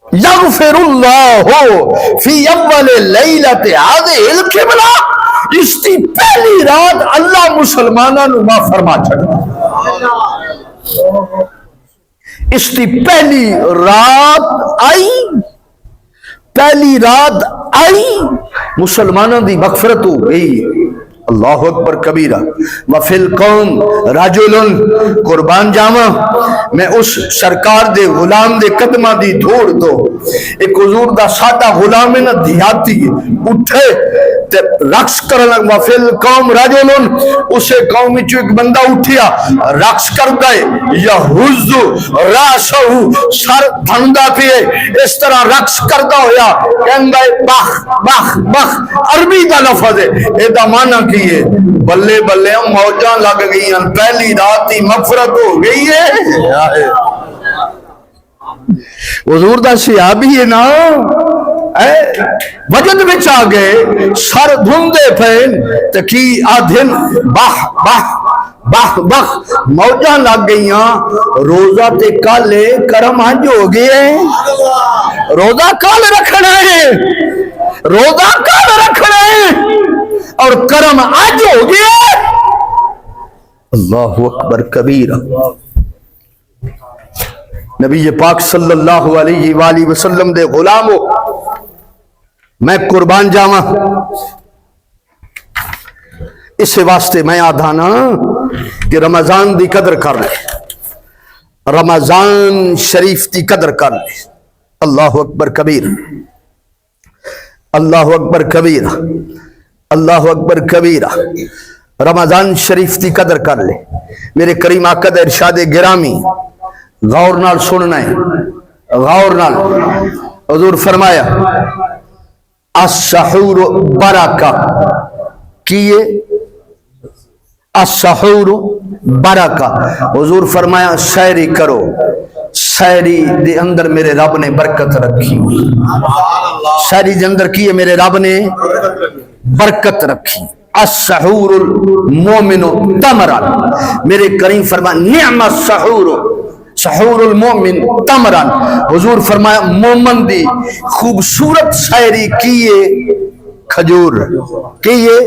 یغفر اللہ فی اول لیلۃ ہذہ القبلہ، اس کی پہلی رات اللہ مسلمانوں نو معاف فرما چھڑا، اس کی پہلی رات آئی، پہلی رات آئی، مسلمانوں دی مغفرت ہو گئی۔ اللہ اکبر کبیرہ۔ وفی القوم رجل، قربان جاواں میں اس سرکار دے غلام دے قدمہ دی دھوڑ دو، ایک حضور دا ساڈا غلام ہے نا دیہاتی، اٹھے تے رقص کرن لگ، وفی القوم رجل، اسے قوم وچوں ایک بندہ اٹھیا رقص کر دے، یہز راسہ، سر دھندا پیے، اس طرح رقص کردا ہویا کہندا ہے بخ بخ بخ، عربی دا لفظ ہے، اے دا معنی کیے بلے بلے موجاں لگ گئی ہیں، پہلی رات ہی مغفرت ہو گئی ہے۔ حضور دا صحابی ہے نا، وجد وچ آ گئے، سر دھندے پھین تکی آدھن بخ بخ بخ بخ، موجاں لگ گئی ہیں، روزہ تے کالے کرم آج ہو گئے، روزہ کال رکھنا ہے، روزہ کال رکھنا ہے، اور کرم آج ہو گیا۔ اللہ اکبر کبیرہ۔ نبی پاک صلی اللہ علیہ وآلہ وسلم دے غلامو، میں قربان جاواں، اس واسطے میں آدھانا کہ رمضان دی قدر کر لے، رمضان شریف دی قدر کر لے۔ اللہ اکبر کبیرہ، اللہ اکبر کبیرہ، اللہ اکبر کبیرہ۔ رمضان شریف دی قدر کر لے۔ میرے کریم آقا دا ارشاد گرامی غور نال سننا ہے، غور نال۔ حضور فرمایا السحور برکہ، کیے السحور برکہ، حضور فرمایا سحری کرو، سحری دے اندر میرے رب نے برکت رکھی، سحری دے اندر کیے میرے رب نے برکت رکھی۔ السحور المومن تمرن، میرے کریم فرمایا نعم السحور، سحور المومن تمرن، حضور فرمایا مومن دی خوبصورت سحری کیے کھجور، کیے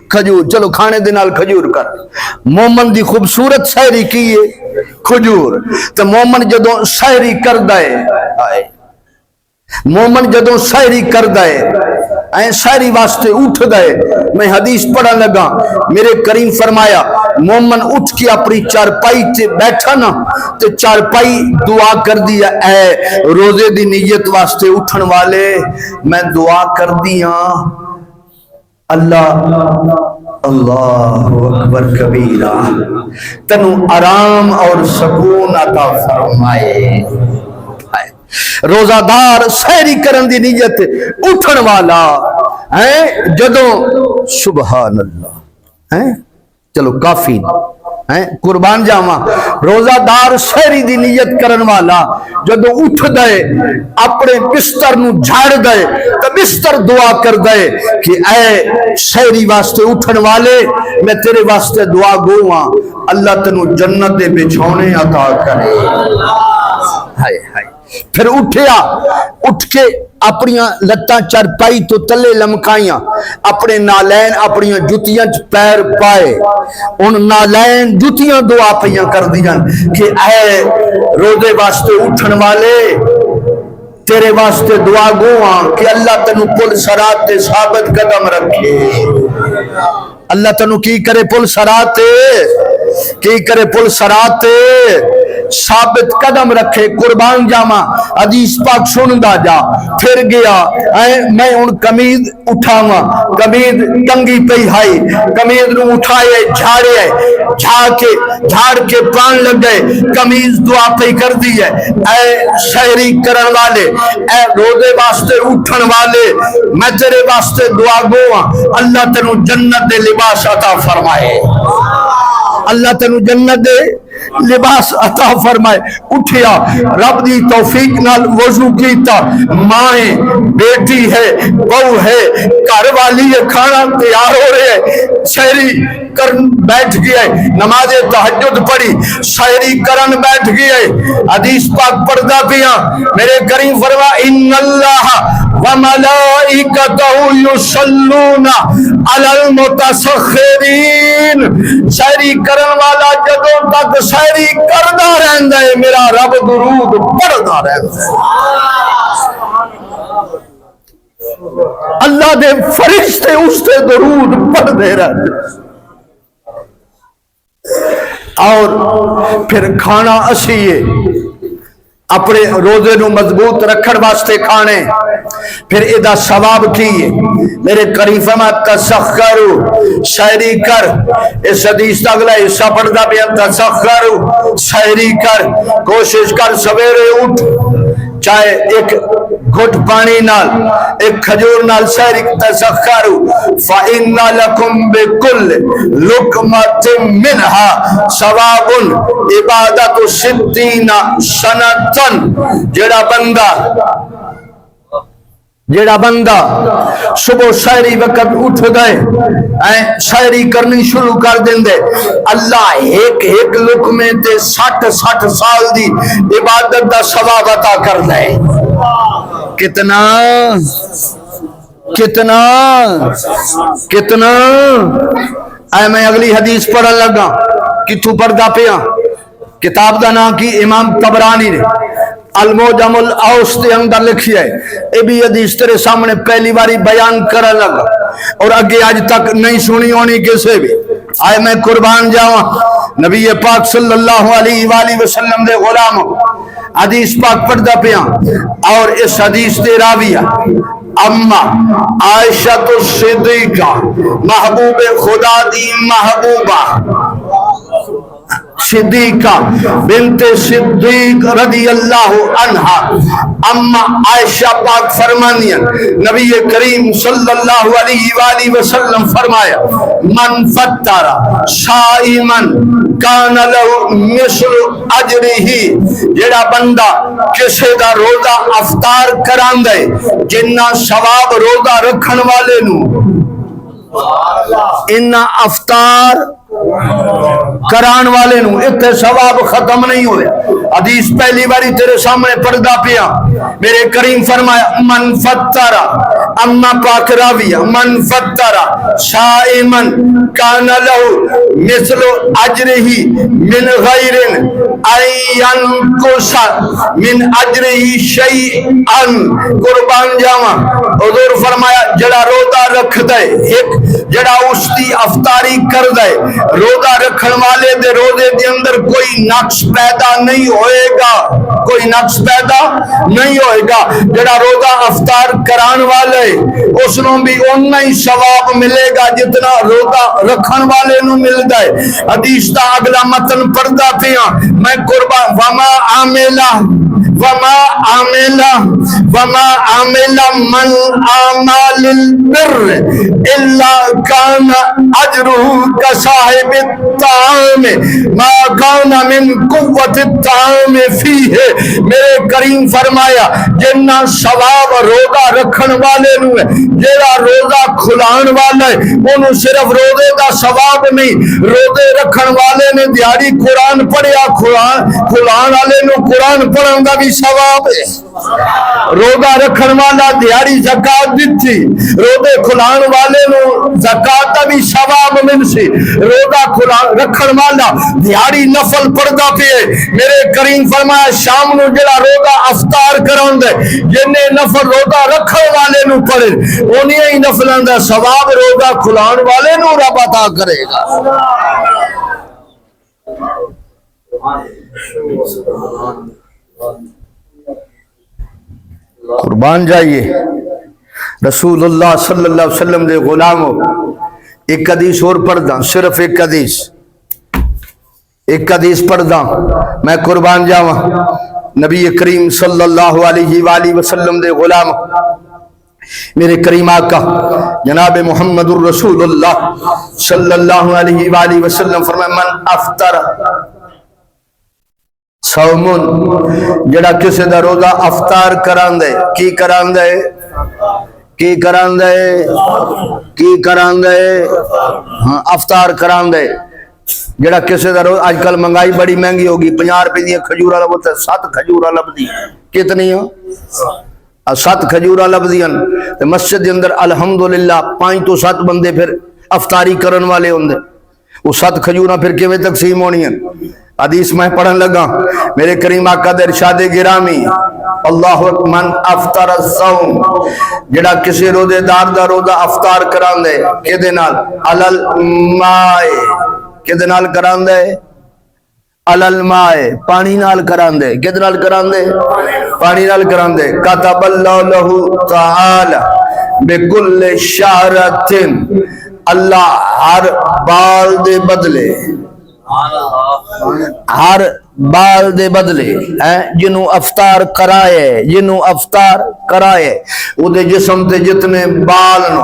کھجور، چلو کھانے دے نال کھجور کر، مومن دی خوبصورت سحری کیے کھجور۔ تو مومن جدوں سحری کر دائے، مومن جدوں سحری کر دائے، سحری واسطے اٹھ دائے، میں حدیث پڑھا لگا، میرے کریم فرمایا مومن اٹھ کے اپنی چارپائی تے بیٹھا نا، تے چارپائی دعا کر دیا، اے روزے دی نیت واسطے اٹھن والے، میں دعا کر دیا اللہ اللہ اکبر کبیرہ، تنو آرام اور سکون عطا فرمائے۔ روزہ دار سحری کرن دی نیت اٹھن والا جدوں سبحان اللہ، چلو کافی، قربان جاواں، روزہ دار سحری دی نیت کرن والا جدوں اٹھ دے، اپنے بستر نو جھاڑ دے تو بستر دعا کر دے کہ اے سحری واسطے اٹھن والے، میں تیرے واسطے دعا گواں اللہ تنو جنت دے بچھونے عطا کرے۔ ہائے ہائے، پھر اٹھیا، اٹھ کے اپنی لتاں چرپائی تو تلے لمکائیاں، اپنے نالین اپنی جتیاں پیر پائے، ان نالین جتیاں دعا پہیاں کر دیاں کہ اے روزے واسطے اٹھن والے، تیرے واسطے دعا گواں کہ اللہ تنو پل صراط تے ثابت قدم رکھے، اللہ تنو کی کرے پل صراط تے، کی کرے پل صراط تے ثابت قدم رکھے قربان جاواں حدیث پاک سندا جا پھر گیا میں ہن قمیض اٹھاواں قمیض ٹنگی پئی ہائی قمیض نو اٹھائے جھاڑے جھاڑ کے پان لگ گئے قمیض دعا پئی کر دی ہے اے شہری کرن والے اے روزے واسطے اٹھن والے میں تیرے واسطے دعا گو ہاں اللہ تینو جنت دے لباس عطا فرمائے اللہ تینو جنت دے لباس عطا فرمائے اٹھیا رب دی توفیق نال وضو کیتا مائیں بیٹی ہے بہو ہے گھر والی ہے کھانا تیار ہو رہے ہے شہری کرن بیٹھ گئے نماز تہجد پڑھی شہری کرن بیٹھ گئے حدیث پاک پڑھدا پیا میرے کریم فرما ان اللہ وملائکتہ یصلون علی المتسخرین شہری کرن والا جدوں تک شہری کردا رہندا ہے میرا رب درود پڑھدا رہندا ہے اللہ دے فرشتے اس سے درود پڑھتے رہتے اور پھر کھانا اسیے اپنے روزے نو مضبوط رکھن واسطے کھانے پھر ادا ثواب کیے میرے کریم فرما تسخرو شاعری کر اس حدیث کا اگلا حصہ پڑھتا پیا تسخرو شاعری کر کوشش کر سویرے اٹھ چاہے ایک گھٹ پانی نال ایک کھجور نال شاعری تسخرو فَإِنَّ لَكُمْ بِكُلِّ لُقْمَةٍ مِّنْهَا ثَوَابٌ عِبَادَةُ سِتِّينَ سَنَةً جیڑا بندہ صبح شاعری وقت اٹھ گئے شاعری کرنی شروع کر دیں دے اللہ ایک لقمے تے 60 سال دی عبادت دا ثواب عطا کر دے کتنا کتنا کتنا میں اگلی حدیث پڑھن لگا کتھوں پڑھدا پیا کتاب دا نام کی امام طبرانی نے المعجم الاوسط کے اندر لکھی ہے یہ بھی حدیث تیرے سامنے پہلی باری بیان کرنے لگا اور اگے آج تک نہیں سنی ہونی کسے بھی آئے میں قربان جاواں نبی پاک صلی اللہ علیہ وآلہ وسلم دے غلام حدیث پاک پڑھدا پیا اور اس حدیث دے راویہ اما عائشہ صدیقہ محبوب خدا دی محبوبہ صدیقہ بنت صدیق رضی اللہ عنہا اما عائشہ پاک فرمانیاں نبی کریم صلی اللہ علیہ وآلہ وسلم فرمایا من فطر صائما کان لہ مثل اجرہ جیڑا بندہ کسے دا روزہ افطار کران دے جنہ ثواب روزہ رکھن والے نو انہ افطار کران والے نو اتنے ثواب ختم نہیں ہوئے حدیث پہلی باری تیرے سامنے پڑھدا پیا میرے کریم فرمایا من فطر اما پاک راویہ من فطر صائما کان لہ مثل اجرہ من غیر ان ینقص من اجرہ شیئا قربان جاواں حضور فرمایا جڑا روزہ رکھ دے ایک جڑا اس دی افطاری کر دے روزہ رکھن والے دے روزے دے اندر کوئی نقص پیدا نہیں ہوئے گا کوئی نقص پیدا نہیں ہوئے گا جڑا روزہ افطار کران والے اس نو بھی اتنا ہی ثواب ملے گا جتنا روزہ رکھن والے نو ملدا ہے حدیث دا اگلا متن پڑھدا پیا میں قربان وما عمل من اعمال البر الا كان اجره كصاحب الطعام ما كان من قوة الطعام فيه میرے کریم فرمایا جنہ ثواب روزہ رکھن والے نو ہے جیڑا روزہ کھلان والا ہے انہوں صرف روزے دا ثواب نہیں روزے رکھن والے نے دیہڑی قرآن پڑھیا کھلان والے نو قرآن پڑھن دا بھی ثواب ہے روزہ رکھن والا دیہڑی زکات دتی روزے کھلان والے نو زکات دا بھی ثواب ملسی روزہ رکھن والا دیہڑی نفل پڑھدا پئے میرے کریم فرمایا شام نو جڑا روزہ افطار کران دے جنے نفل روزہ رکھن والے نو پڑھے انہی ہی نفلاں دا ثواب روزہ کھلان والے نو رب عطا کرے گا قربان جائیے رسول اللہ صلی اللہ علیہ وسلم دے غلاموں، ایک حدیث اور پڑھ داں، صرف ایک حدیث پڑھ داں، میں قربان جاواں۔ نبی کریم صلی اللہ علیہ وآلہ وسلم دے غلام میرے کریم آقا جناب محمد الرسول اللہ صلی اللہ علیہ وآلہ وسلم فرمائے من افطر صومن، جڑا کسی دا روزہ افطار کران دے، کی کران دے، کی کران دے، کی کران دے، ہاں افطار کران دے، جڑا کسی دا روزہ، آج کل منگائی بڑی مہنگی ہوگی، 50 روپے دی کھجورا لبتا ہے، 7 کھجورا لبدی، کتنی ہو؟ 7 کھجورا لبدی ہیں، مسجد کے اندر الحمدللہ 5 تو 7 بندے پھر افطاری کرن والے ہوندے، وہ 7 کھجورا پھر کیویں تقسیم ہونی ہیں؟ حدیث میں پڑھن لگا، میرے کریم آقا دے ارشاد گرامی اللہ من افطر الصوم، جڑا کسی روزے دار دا روزہ افطار کران دے، کدے نال علل مائے، کدے نال کران دے، علل مائے، پانی نال کران دے، کدے نال کران دے، پانی نال کران دے، کتب اللہ لہ تعالی بکل شعرۃ، اللہ ہر بال دے بدلے، ہر بال دے بدلے جنوں افطار کرائے، جنوں افطار کرائے او دے جسم تے جتنے بال نو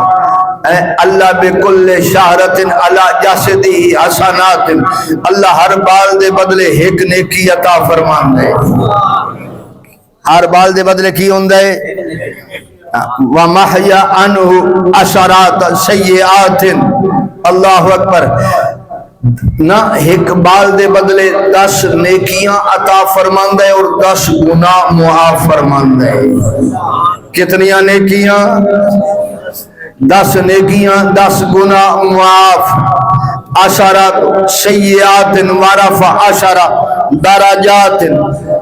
اللہ بکل شہرت علی جسدی حسنات، اللہ ہر بال دے بدلے ایک نیکی عطا فرمان دے، ہر بال دے بدلے کی ہوندے وَمَحْيَا عَنْهُ عَشَرَاتَ سَيِّئَاتٍ، اللہ اکبر، نہ ایک بال دے بدلے 10 نیکیاں عطا فرمان دے اور 10 گناہ معاف فرمان دے، کتنیاں نیکیاں؟ 10 نیکیاں، 10 گناہ معاف، 10 سیئات ورفع 10 درجات۔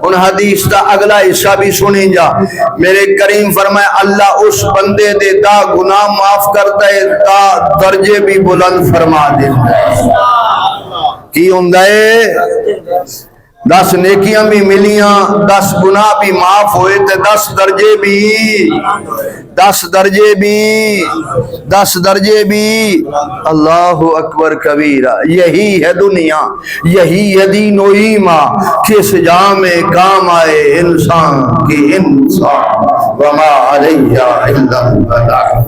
ان حدیث دا اگلا حصہ بھی سنیں جا، میرے کریم فرمائے اللہ اس بندے دے دا گناہ معاف کرتا ہے، دا درجے بھی بلند فرما دیتا ہے۔ کی ہوندہ ہے 10 نیکیاں بھی ملیاں، 10 گناہ بھی معاف ہوئے تے 10 درجے بھی، 10 درجے بھی، 10 درجے بھی، اللہ اکبر کبیرہ۔ یہی ہے دنیا، یہی ہے دین و ایمان، کس جام میں کام آئے انسان کی انسان، وما علیہ الا البلاغ۔